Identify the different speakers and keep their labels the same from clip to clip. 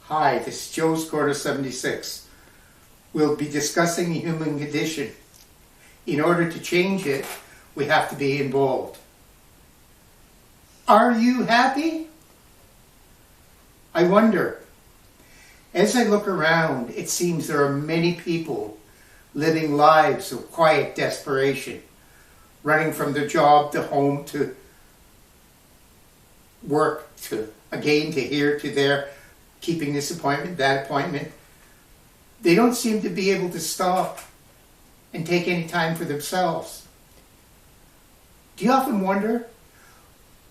Speaker 1: Hi, this is Joe Scorder 76. We'll be discussing the human condition. In order to change it, we have to be involved. Are you happy? I wonder. As I look around, it seems there are many people living lives of quiet desperation, running from their job to home to work to again to here to there, keeping this appointment, that appointment. They don't seem to be able to stop and take any time for themselves. Do you often wonder,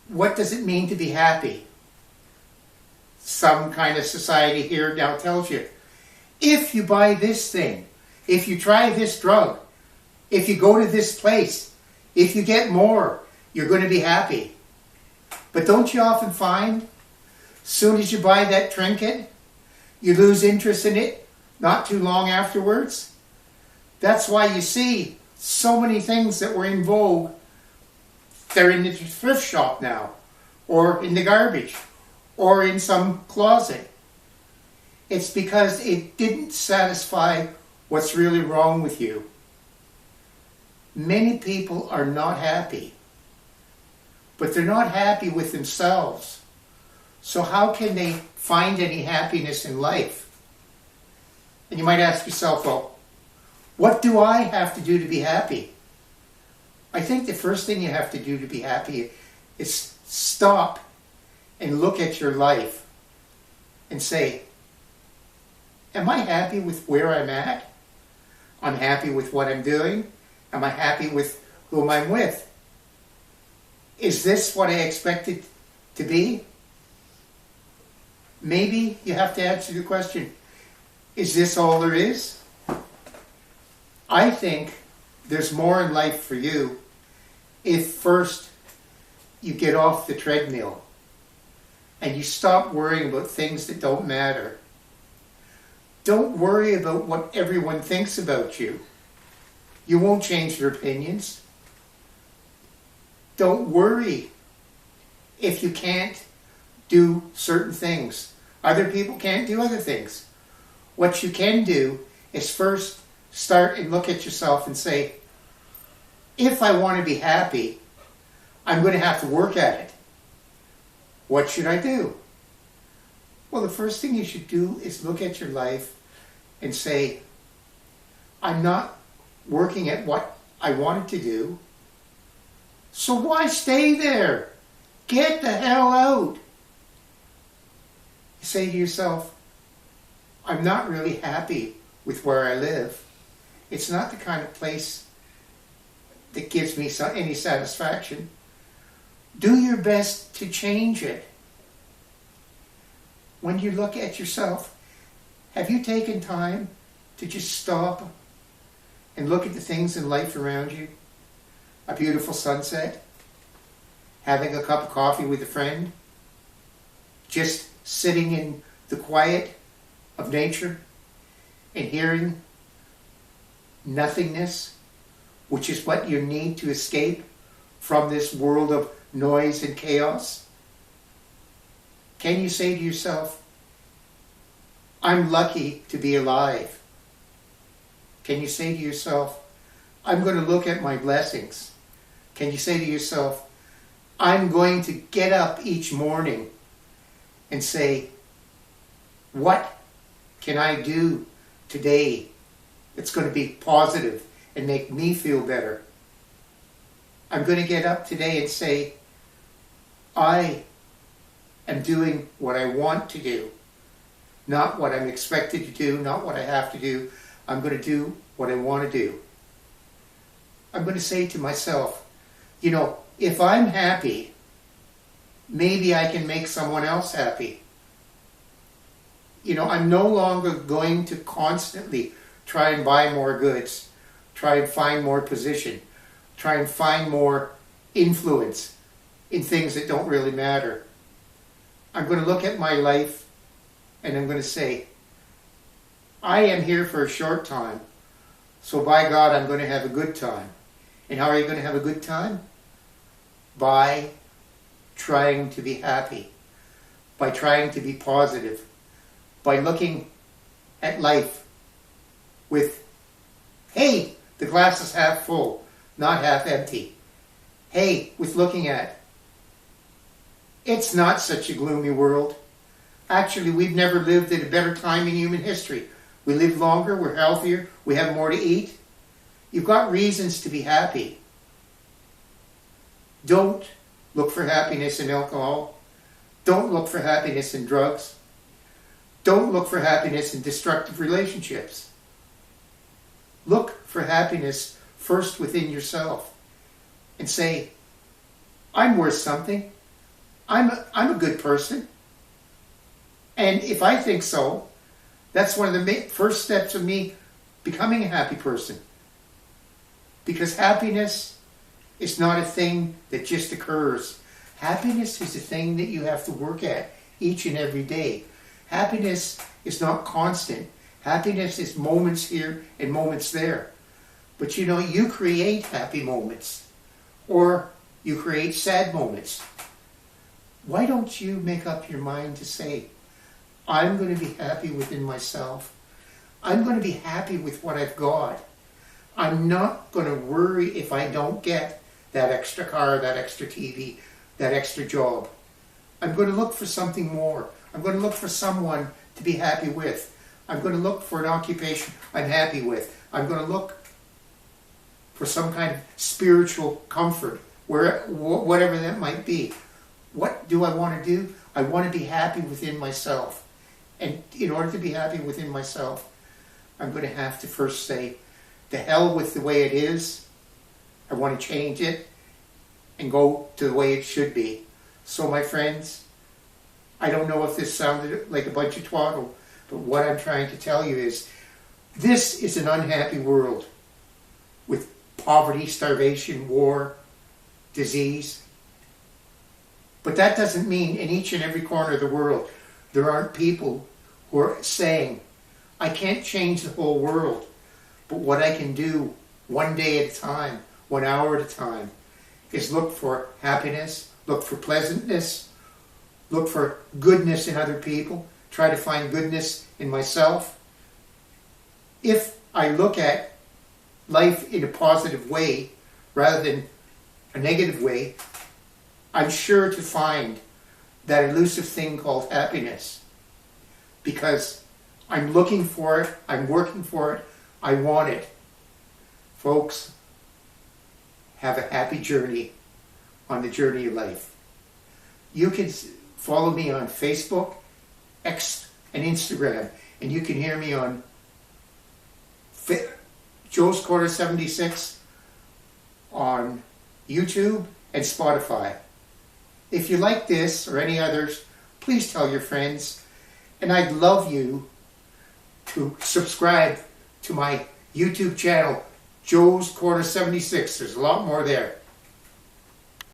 Speaker 1: what does it mean to be happy? Some kind of society here now tells you, if you buy this thing, if you try this drug, if you go to this place, if you get more, you're going to be happy. But don't you often find, soon as you buy that trinket, you lose interest in it not too long afterwards? That's why you see so many things that were in vogue, they're in the thrift shop now, or in the garbage, or in some closet. It's because it didn't satisfy what's really wrong with you. Many people are not happy, but they're not happy with themselves. So how can they find any happiness in life? And you might ask yourself, well, what do I have to do to be happy? I think the first thing you have to do to be happy is stop and look at your life and say, am I happy with where I'm at? I'm happy with what I'm doing? Am I happy with whom I'm with? Is this what I expected to be? Maybe you have to answer the question, is this all there is? I think there's more in life for you if first you get off the treadmill and you stop worrying about things that don't matter. Don't worry about what everyone thinks about you. You won't change their opinions. Don't worry if you can't do certain things. Other people can't do other things. What you can do is first start and look at yourself and say, if I want to be happy, I'm going to have to work at it. What should I do? Well, the first thing you should do is look at your life and say, I'm not working at what I wanted to do, so why stay there? Get the hell out. You say to yourself, I'm not really happy with where I live. It's not the kind of place that gives me any satisfaction. Do your best to change it. When you look at yourself, have you taken time to just stop and look at the things in life around you? A beautiful sunset, having a cup of coffee with a friend, just sitting in the quiet of nature and hearing nothingness, which is what you need to escape from this world of noise and chaos. Can you say to yourself, I'm lucky to be alive? Can you say to yourself, I'm going to look at my blessings? Can you say to yourself, I'm going to get up each morning and say, what can I do today that's going to be positive and make me feel better? I'm going to get up today and say, I am doing what I want to do, not what I'm expected to do, not what I have to do. I'm going to do what I want to do. I'm going to say to myself, you know, if I'm happy, maybe I can make someone else happy. You know, I'm no longer going to constantly try and buy more goods, try and find more position, try and find more influence in things that don't really matter. I'm going to look at my life and I'm going to say, I am here for a short time, so by God, I'm going to have a good time. And how are you going to have a good time? By trying to be happy, by trying to be positive, by looking at life with, hey, the glass is half full, not half empty. Hey, with looking at, it's not such a gloomy world. Actually, we've never lived at a better time in human history. We live longer, we're healthier, we have more to eat. You've got reasons to be happy. Don't look for happiness in alcohol. Don't look for happiness in drugs. Don't look for happiness in destructive relationships. Look for happiness first within yourself and say, I'm worth something. I'm a good person. And if I think so, that's one of the first steps of me becoming a happy person. Because happiness is not a thing that just occurs. Happiness is a thing that you have to work at each and every day. Happiness is not constant. Happiness is moments here and moments there. But you create happy moments, or you create sad moments. Why don't you make up your mind to say, I'm going to be happy within myself. I'm going to be happy with what I've got. I'm not going to worry if I don't get that extra car, that extra TV, that extra job. I'm going to look for something more. I'm going to look for someone to be happy with. I'm going to look for an occupation I'm happy with. I'm going to look for some kind of spiritual comfort, whatever that might be. What do I want to do? I want to be happy within myself. And in order to be happy within myself, I'm going to have to first say, the hell with the way it is. I want to change it and go to the way it should be. So my friends, I don't know if this sounded like a bunch of twaddle, but what I'm trying to tell you is, this is an unhappy world with poverty, starvation, war, disease. But that doesn't mean in each and every corner of the world there aren't people who are saying, I can't change the whole world, but what I can do one day at a time, 1 hour at a time, is look for happiness, look for pleasantness, look for goodness in other people, try to find goodness in myself. If I look at life in a positive way rather than a negative way, I'm sure to find that elusive thing called happiness. Because I'm looking for it, I'm working for it, I want it. Folks, have a happy journey on the journey of life. You can follow me on Facebook, X, and Instagram, and you can hear me on Joe's Corner 76 on YouTube and Spotify. If you like this or any others, please tell your friends, and I'd love you to subscribe to my YouTube channel, Joe's Corner 76. There's a lot more there.